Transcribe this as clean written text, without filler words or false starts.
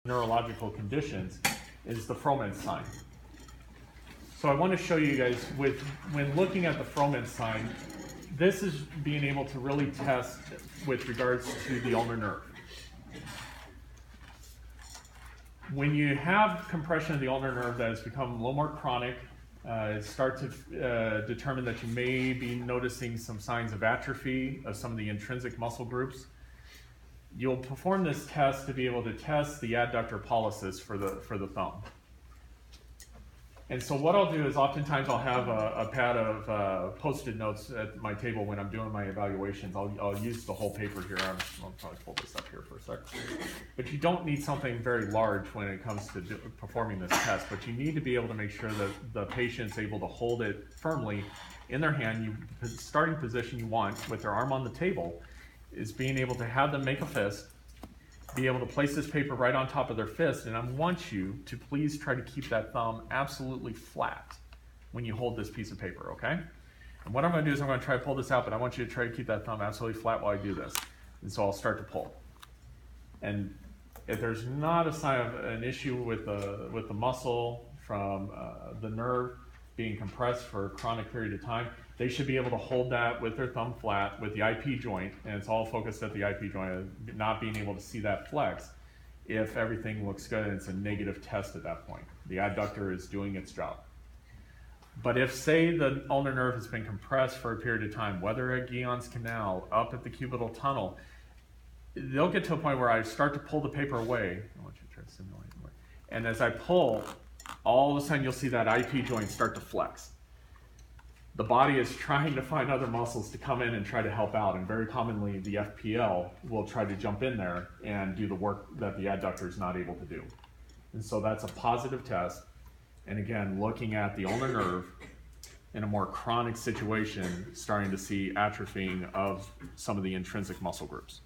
neurological conditions is the Froment sign. So I want to show you guys when looking at the Froment sign, this is being able to really test with regards to the ulnar nerve. When you have compression of the ulnar nerve that has become a little more chronic, start to determine that you may be noticing some signs of atrophy of some of the intrinsic muscle groups. You'll perform this test to be able to test the adductor pollicis for the thumb. And so what I'll do is oftentimes I'll have a pad of post-it notes at my table when I'm doing my evaluations. I'll use the whole paper here. I'll probably pull this up here for a sec. But you don't need something very large when it comes to performing this test, but you need to be able to make sure that the patient's able to hold it firmly in their hand. The starting position you want with their arm on the table is being able to have them make a fist, be able to place this paper right on top of their fist, and I want you to please try to keep that thumb absolutely flat when you hold this piece of paper, okay? And what I'm going to do is I'm going to try to pull this out, but I want you to try to keep that thumb absolutely flat while I do this. And so I'll start to pull. And if there's not a sign of an issue with the muscle from the nerve being compressed for a chronic period of time, they should be able to hold that with their thumb flat with the IP joint, and it's all focused at the IP joint, not being able to see that flex. If everything looks good, it's a negative test at that point. The adductor is doing its job. But if, say, the ulnar nerve has been compressed for a period of time, whether at Guillon's canal, up at the cubital tunnel, they'll get to a point where I start to pull the paper away. I want you to try to simulate it. And as I pull, all of a sudden you'll see that IP joint start to flex. The body is trying to find other muscles to come in and try to help out, and very commonly the FPL will try to jump in there and do the work that the adductor is not able to do. And so that's a positive test. And again, looking at the ulnar nerve in a more chronic situation, starting to see atrophying of some of the intrinsic muscle groups.